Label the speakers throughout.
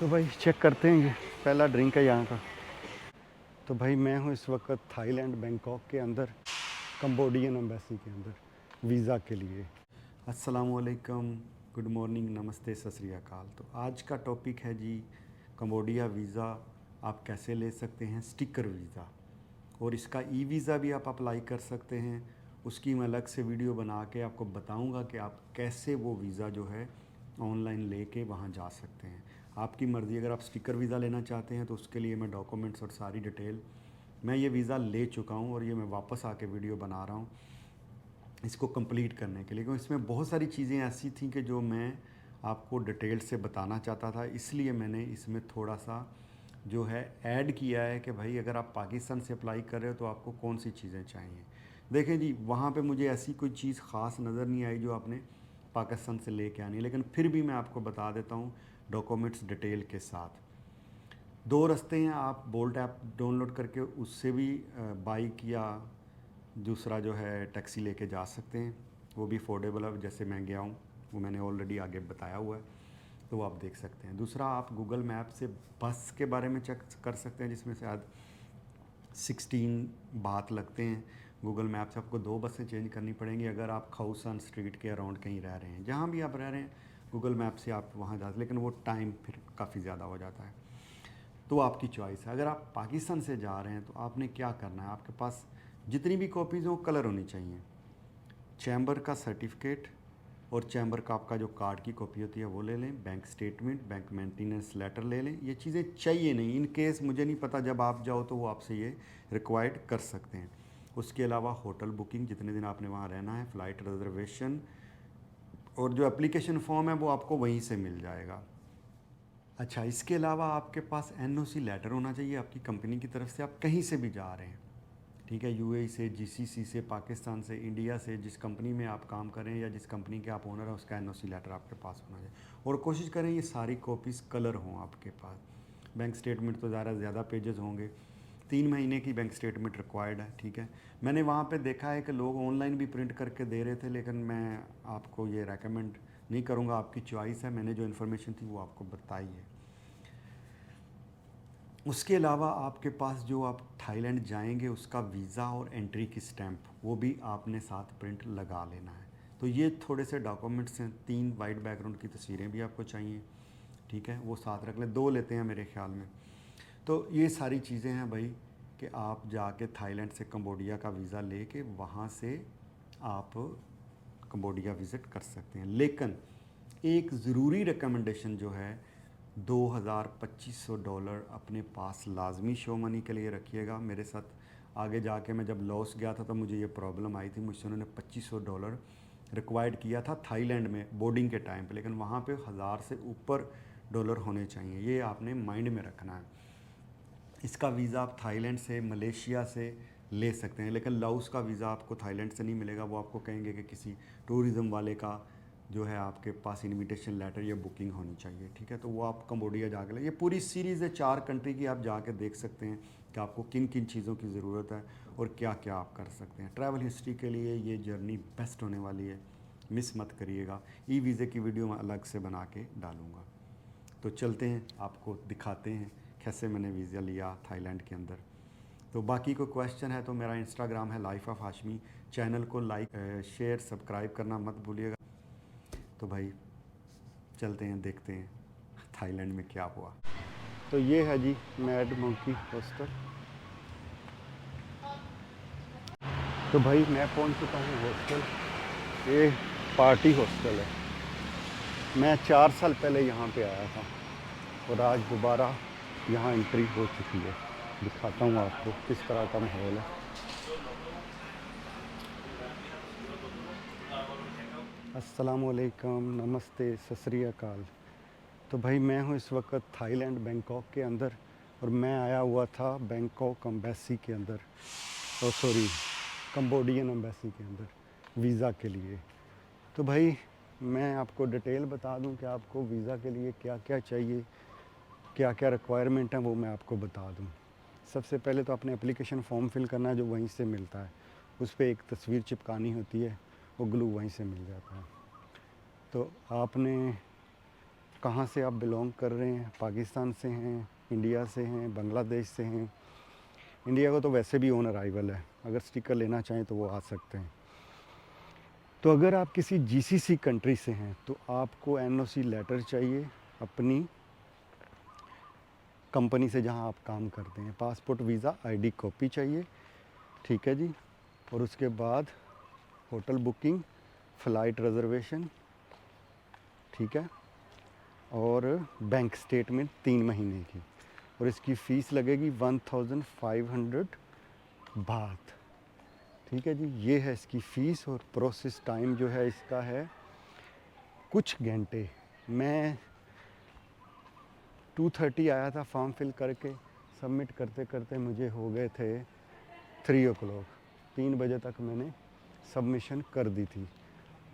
Speaker 1: तो भाई चेक करते हैं, ये पहला ड्रिंक है यहाँ का। तो भाई मैं हूँ इस वक्त थाईलैंड बैंकॉक के अंदर, कंबोडियन एम्बेसी के अंदर वीज़ा के लिए। अस्सलामुअलैकुम, गुड मॉर्निंग, नमस्ते, सत श्री अकाल। तो आज का टॉपिक है जी कंबोडिया वीज़ा आप कैसे ले सकते हैं, स्टिकर वीज़ा। और इसका ई वीज़ा भी आप अप्लाई कर सकते हैं। उसकी मैं अलग से वीडियो बना के आपको बताऊंगा कि आप कैसे वो वीज़ा जो है ऑनलाइन लेके वहाँ जा सकते हैं। आपकी मर्ज़ी, अगर आप स्टिकर वीज़ा लेना चाहते हैं तो उसके लिए मैं डॉक्यूमेंट्स और सारी डिटेल, मैं ये वीज़ा ले चुका हूँ और ये मैं वापस आके वीडियो बना रहा हूँ इसको कंप्लीट करने के लिए, क्योंकि इसमें बहुत सारी चीज़ें ऐसी थी कि जो मैं आपको डिटेल से बताना चाहता था। इसलिए मैंने इसमें थोड़ा सा जो है ऐड किया है कि भाई अगर आप पाकिस्तान से अप्लाई कर रहे हो तो आपको कौन सी चीज़ें चाहिए। देखें जी, वहाँ पे मुझे ऐसी कोई चीज़ ख़ास नज़र नहीं आई जो आपने पाकिस्तान से लेके आनी है, लेकिन फिर भी मैं आपको बता देता हूँ डॉक्यूमेंट्स डिटेल के साथ। दो रास्ते हैं, आप बोल्ट ऐप डाउनलोड करके उससे भी बाइक या दूसरा जो है टैक्सी लेके जा सकते हैं, वो भी अफोर्डेबल है। जैसे मैं गया हूँ वो मैंने ऑलरेडी आगे बताया हुआ है, तो वो आप देख सकते हैं। दूसरा, आप गूगल मैप से बस के बारे में चेक कर सकते हैं, जिसमें शायद 16 बात लगते हैं। गूगल मैप से आपको 2 बसें चेंज करनी पड़ेंगी अगर आप खाउसन स्ट्रीट के अराउंड कहीं रह रहे हैं। जहाँ भी आप रह रहे हैं गूगल मैप से आप वहाँ जा, लेकिन वो टाइम फिर काफ़ी ज़्यादा हो जाता है, तो आपकी चॉइस है। अगर आप पाकिस्तान से जा रहे हैं तो आपने क्या करना है, आपके पास जितनी भी कॉपीज़ हों कलर होनी चाहिए, चैम्बर का सर्टिफिकेट और चैम्बर का आपका जो कार्ड की कॉपी होती है वो ले लें, bank statement, bank maintenance letter ले लें। ये चीज़ें चाहिए नहीं, इन केस मुझे नहीं पता जब आप जाओ तो वो आपसे ये रिक्वायर्ड कर सकते हैं। उसके अलावा होटल बुकिंग, जितने दिन आपने वहाँ रहना है, फ़्लाइट रिजर्वेशन, और जो एप्लीकेशन फॉर्म है वो आपको वहीं से मिल जाएगा। अच्छा, इसके अलावा आपके पास एनओसी लेटर होना चाहिए आपकी कंपनी की तरफ से, आप कहीं से भी जा रहे हैं, ठीक है, यूएई से, जीसीसी से, पाकिस्तान से, इंडिया से, जिस कंपनी में आप काम करें या जिस कंपनी के आप ओनर हैं उसका एनओसी लेटर आपके पास होना चाहिए। और कोशिश करें ये सारी कॉपीज़ कलर हों आपके पास। बैंक स्टेटमेंट तो ज़्यादा पेजेस होंगे, 3 महीने की बैंक स्टेटमेंट रिक्वायर्ड है, ठीक है। मैंने वहाँ पे देखा है कि लोग ऑनलाइन भी प्रिंट करके दे रहे थे, लेकिन मैं आपको ये रेकमेंड नहीं करूँगा, आपकी चॉइस है। मैंने जो इन्फॉर्मेशन थी वो आपको बताई है। उसके अलावा आपके पास जो आप थाईलैंड जाएंगे उसका वीज़ा और एंट्री की स्टैंप, वो भी आपने साथ प्रिंट लगा लेना है। तो ये थोड़े से डॉक्यूमेंट्स हैं। 3 वाइट बैकग्राउंड की तस्वीरें भी आपको चाहिए, ठीक है, वो साथ रख लें, 2 लेते हैं मेरे ख्याल में। तो ये सारी चीज़ें हैं भाई कि आप जाके थाईलैंड से कंबोडिया का वीज़ा लेके वहाँ से आप कंबोडिया विज़िट कर सकते हैं। लेकिन एक ज़रूरी रिकमेंडेशन जो है, $2,000-2,500 अपने पास लाजमी शो मनी के लिए रखिएगा। मेरे साथ आगे जाके मैं जब लॉस गया था तो मुझे ये प्रॉब्लम आई थी, मुझसे उन्होंने $2,500 रिक्वायर्ड किया था थाईलैंड में बोर्डिंग के टाइम पे, लेकिन वहाँ पे 1000 से ऊपर डॉलर होने चाहिए, ये आपने माइंड में रखना है। इसका वीज़ा आप थाईलैंड से, मलेशिया से ले सकते हैं, लेकिन लाओस का वीज़ा आपको थाईलैंड से नहीं मिलेगा। वो आपको कहेंगे कि किसी टूरिज़म वाले का जो है आपके पास इनविटेशन लेटर या बुकिंग होनी चाहिए, ठीक है। तो वो आप कंबोडिया जाकर ये पूरी सीरीज़ है 4 कंट्री की, आप जाके देख सकते हैं कि आपको किन किन चीज़ों की ज़रूरत है और क्या क्या आप कर सकते हैं। ट्रैवल हिस्ट्री के लिए ये जर्नी बेस्ट होने वाली है, मिस मत करिएगा। ई वीज़े की वीडियो मैं अलग से बना के डालूँगा। तो चलते हैं, आपको दिखाते हैं कैसे मैंने वीज़ा लिया थाईलैंड के अंदर। तो बाकी कोई क्वेश्चन है तो मेरा इंस्टाग्राम है लाइफ ऑफ हाशमी, चैनल को लाइक शेयर सब्सक्राइब करना मत भूलिएगा। तो भाई चलते हैं, देखते हैं थाईलैंड में क्या हुआ। तो ये है जी मैड मंकी हॉस्टल। तो भाई मैं पहुंच चुका हूँ हॉस्टल, ये पार्टी हॉस्टल है। मैं 4 साल पहले यहाँ पे आया था और आज दोबारा यहाँ एंट्री हो चुकी है। दिखाता हूँ आपको किस तरह का माहौल है। अस्सलामुअलैकुम, नमस्ते, सत श्री अकाल। तो भाई मैं हूँ इस वक्त थाईलैंड बैंकॉक के अंदर और मैं आया हुआ था बैंकॉक एम्बेसी के अंदर, ओ सॉरी, कंबोडियन एम्बेसी के अंदर वीज़ा के लिए। तो भाई मैं आपको डिटेल बता दूं कि आपको वीज़ा के लिए क्या क्या चाहिए, क्या क्या रिक्वायरमेंट है, वो मैं आपको बता दूं। सबसे पहले तो अपने एप्लीकेशन फॉर्म फिल करना है जो वहीं से मिलता है, उस पर एक तस्वीर चिपकानी होती है, वो ग्लू वहीं से मिल जाता है। तो आपने कहाँ से आप बिलोंग कर रहे हैं, पाकिस्तान से हैं, इंडिया से हैं, बांग्लादेश से हैं। इंडिया को तो वैसे भी ऑन अराइवल है, अगर स्टिकर लेना चाहें तो वो आ सकते हैं। तो अगर आप किसी जीसीसी कंट्री से हैं तो आपको एनओसी लेटर चाहिए अपनी कंपनी से जहां आप काम करते हैं, पासपोर्ट, वीज़ा, आईडी कॉपी चाहिए, ठीक है जी। और उसके बाद होटल बुकिंग, फ़्लाइट रिज़र्वेशन, ठीक है, और बैंक स्टेटमेंट 3 महीने की। और इसकी फ़ीस लगेगी 1500 बात, ठीक है जी। ये है इसकी फ़ीस। और प्रोसेस टाइम जो है इसका है कुछ घंटे। मैं 2:30 आया था, फॉर्म फिल करके सबमिट करते करते मुझे हो गए थे 3 o'clock। 3 बजे तक मैंने सबमिशन कर दी थी।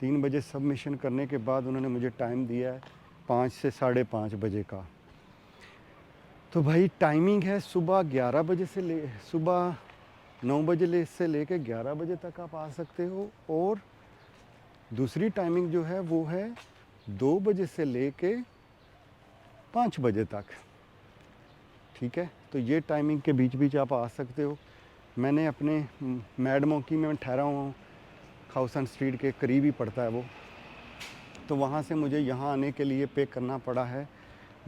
Speaker 1: 3 बजे सबमिशन करने के बाद उन्होंने मुझे टाइम दिया है 5 से 5:30 बजे का। तो भाई टाइमिंग है सुबह 11 बजे से सुबह 9 बजे से लेके 11 बजे तक आप आ सकते हो। और दूसरी टाइमिंग जो है वो है 2 बजे से लेके 5 बजे तक, ठीक है। तो ये टाइमिंग के बीच बीच आप आ सकते हो। मैंने अपने मैडमोकी में ठहरा हुआ हूँ, खाउसन स्ट्रीट के करीब ही पड़ता है वो। तो वहाँ से मुझे यहाँ आने के लिए पे करना पड़ा है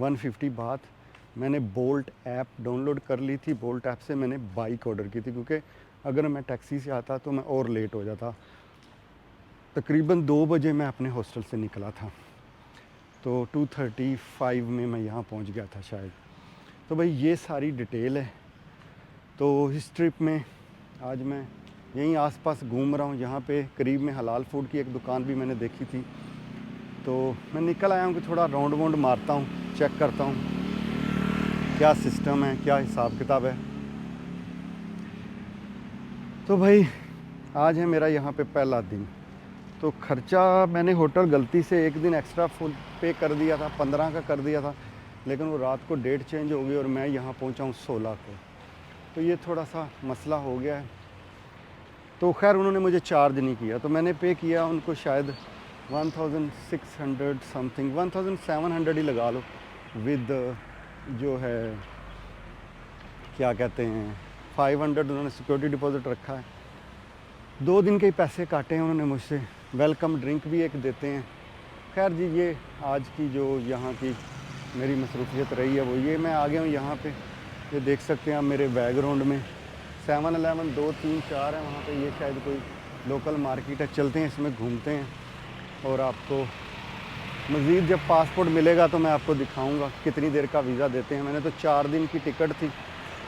Speaker 1: 150 बात। मैंने बोल्ट ऐप डाउनलोड कर ली थी, बोल्ट ऐप से मैंने बाइक ऑर्डर की थी, क्योंकि अगर मैं टैक्सी से आता तो मैं और लेट हो जाता। तकरीबन 2 बजे मैं अपने हॉस्टल से निकला था, तो 2:35 में मैं यहाँ पहुँच गया था शायद। तो भाई ये सारी डिटेल है। तो इस ट्रिप में आज मैं यहीं आसपास घूम रहा हूँ। यहाँ पे करीब में हलाल फूड की एक दुकान भी मैंने देखी थी, तो मैं निकल आया हूँ कि थोड़ा राउंड वाउंड मारता हूँ, चेक करता हूँ क्या सिस्टम है, क्या हिसाब किताब है। तो भाई आज है मेरा यहाँ पे पहला दिन। तो ख़र्चा मैंने होटल गलती से एक दिन एक्स्ट्रा फुल पे कर दिया था, 15 का कर दिया था, लेकिन वो रात को डेट चेंज हो गई और मैं यहाँ पहुँचा हूँ 16 को। तो ये थोड़ा सा मसला हो गया है। तो खैर उन्होंने मुझे चार्ज नहीं किया, तो मैंने पे किया उनको शायद 1600 समथिंग, 1700 ही लगा लो, विद जो है क्या कहते हैं 500 उन्होंने सिक्योरिटी डिपॉजिट रखा है। 2 दिन के ही पैसे काटे हैं उन्होंने मुझसे। वेलकम ड्रिंक भी एक देते हैं। खैर जी, ये आज की जो यहाँ की मेरी मसरूफियत रही है वो ये। मैं आ गया हूँ यहाँ पे, ये देख सकते हैं आप मेरे बैकग्राउंड में 7-Eleven 2, 3, 4 है वहाँ पे। ये शायद कोई लोकल मार्केट है, चलते हैं इसमें घूमते हैं। और आपको मज़ीद जब पासपोर्ट मिलेगा तो मैं आपको दिखाऊंगा कितनी देर का वीज़ा देते हैं। मैंने तो 4 दिन की टिकट थी,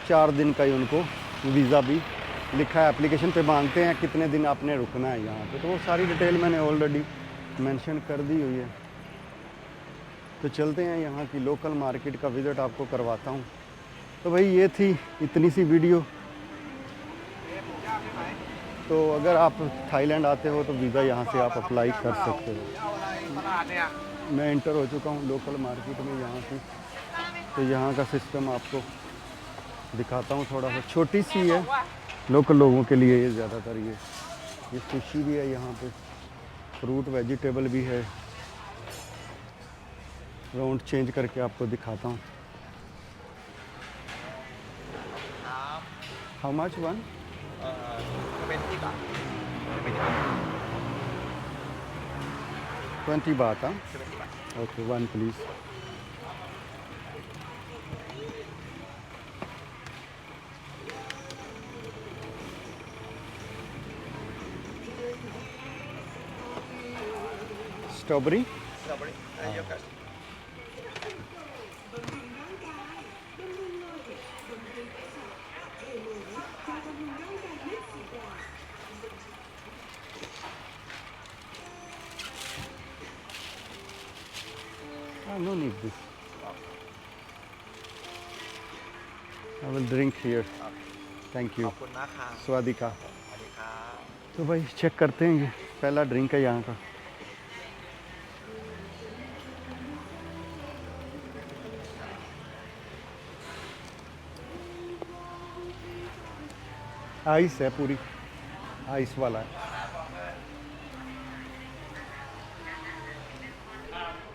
Speaker 1: 4 दिन का ही उनको वीज़ा भी लिखा है, एप्लीकेशन पे मांगते हैं कितने दिन आपने रुकना है यहाँ पे। तो वो सारी डिटेल मैंने ऑलरेडी मेंशन कर दी हुई है। तो चलते हैं यहाँ की लोकल मार्केट का विज़िट आपको करवाता हूँ। तो भाई ये थी इतनी सी वीडियो। तो अगर आप थाईलैंड आते हो तो वीज़ा यहाँ से आप अप्लाई कर सकते हो। मैं इंटर हो चुका हूँ लोकल मार्केट में यहाँ की। तो यहाँ का सिस्टम आपको दिखाता हूँ, थोड़ा सा छोटी सी है लोकल लोगों के लिए। ये ज़्यादातर ये सुशी भी है यहाँ पे, फ्रूट वेजिटेबल भी है। राउंड चेंज करके आपको दिखाता हूँ। How much one? 20 baht, huh? Okay, one please. Strawberry?
Speaker 2: Strawberry and yogurt.
Speaker 1: No need this. I will drink here. Thank you.
Speaker 2: ขอบคุณมากครับ
Speaker 1: स्वादिका।
Speaker 2: สวัสดีครับ
Speaker 1: तो भाई चेक करते हैं, ये पहला ड्रिंक है यहाँ का। आइस है, पूरी आइस वाला है।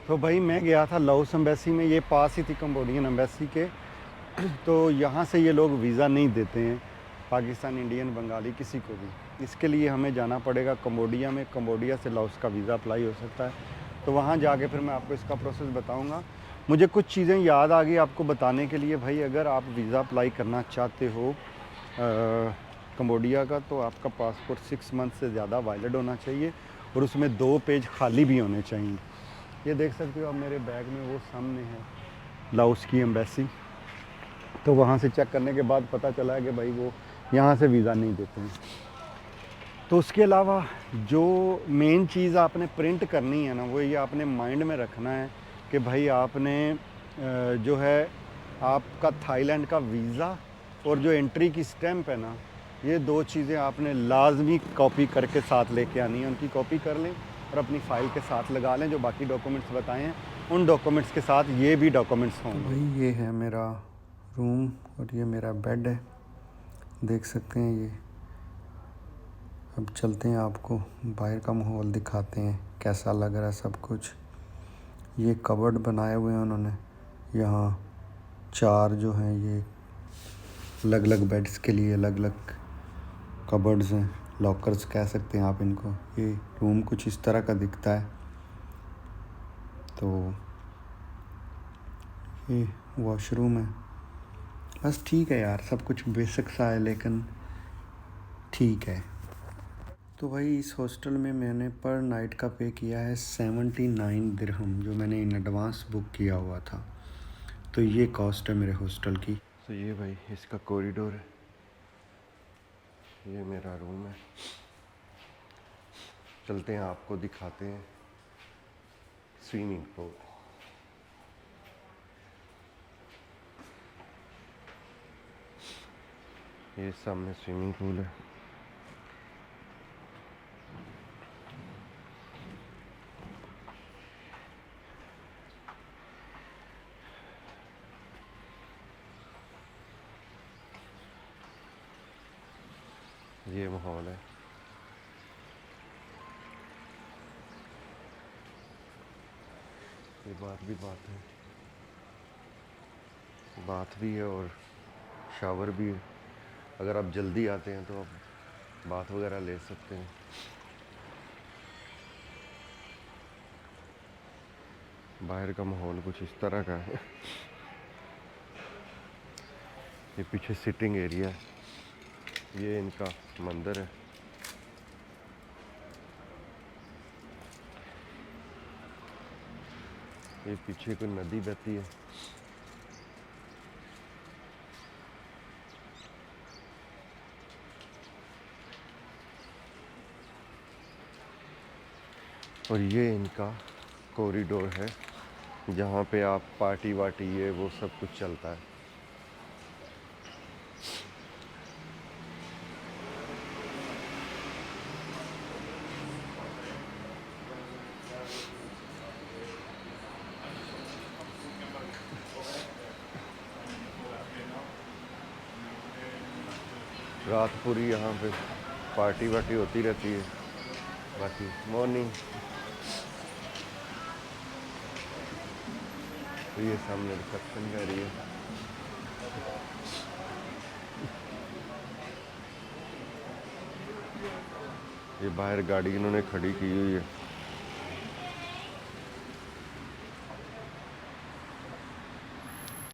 Speaker 1: तो भाई मैं गया था लाओस एम्बेसी में, ये पास ही थी कंबोडियन एम्बेसी के। तो यहाँ से ये लोग वीज़ा नहीं देते हैं पाकिस्तान, इंडियन, बंगाली किसी को भी। इसके लिए हमें जाना पड़ेगा कंबोडिया में, कंबोडिया से लाओस का वीज़ा अप्लाई हो सकता है। तो वहाँ जाके फिर मैं आपको इसका प्रोसेस बताऊँगा। मुझे कुछ चीज़ें याद आ गई आपको बताने के लिए। भाई अगर आप वीज़ा अप्लाई करना चाहते हो कंबोडिया का, तो आपका पासपोर्ट 6 मंथ से ज़्यादा वैलिड होना चाहिए और उसमें 2 पेज खाली भी होने चाहिए। ये देख सकते हो आप मेरे बैग में, वो सामने है लाओस की एम्बेसी। तो वहाँ से चेक करने के बाद पता चला है कि भाई वो यहाँ से वीज़ा नहीं देते हैं। तो उसके अलावा जो मेन चीज़ आपने प्रिंट करनी है ना, वो ये आपने माइंड में रखना है कि भाई आपने जो है आपका थाईलैंड का वीज़ा और जो एंट्री की स्टैम्प है ना, ये 2 चीज़ें आपने लाजमी कॉपी करके साथ लेके आनी है। उनकी कॉपी कर लें और अपनी फ़ाइल के साथ लगा लें। जो बाकी डॉक्यूमेंट्स बताए हैं उन डॉक्यूमेंट्स के साथ ये भी डॉक्यूमेंट्स होंगे। तो भाई ये है मेरा रूम और ये मेरा बेड है, देख सकते हैं ये। अब चलते हैं, आपको बाहर का माहौल दिखाते हैं कैसा लग रहा है सब कुछ। ये कबर्ड बनाए हुए हैं उन्होंने, यहाँ 4 जो हैं ये अलग अलग बेड्स के लिए अलग अलग कबर्ड्स हैं, लॉकर्स कह सकते हैं आप इनको। ये रूम कुछ इस तरह का दिखता है। तो ये वॉशरूम है। बस ठीक है यार, सब कुछ बेसिक सा है लेकिन ठीक है। तो भाई इस हॉस्टल में मैंने पर नाइट का पे किया है 79 दिरहम, जो मैंने इन एडवांस बुक किया हुआ था। तो ये कॉस्ट है मेरे हॉस्टल की। तो ये भाई इसका कॉरिडोर है, ये मेरा रूम है। चलते हैं, आपको दिखाते हैं स्विमिंग पूल। ये सामने स्विमिंग पूल है। ये माहौल है। ये बात है, बात भी है और शावर भी है। अगर आप जल्दी आते हैं तो आप बाथ वगैरह ले सकते हैं। बाहर का माहौल कुछ इस तरह का है। ये पीछे सिटिंग एरिया है, ये इनका मंदिर है। ये पीछे कोई नदी बहती है। और ये इनका कॉरिडोर है, जहाँ पे आप पार्टी वार्टी ये वो सब कुछ चलता है। रात पूरी यहाँ पे पार्टी वार्टी होती रहती है। बाकी मॉर्निंग तो ये सामने रिसेप्शन का एरिया। ये बाहर गाड़ी इन्होंने खड़ी की हुई है।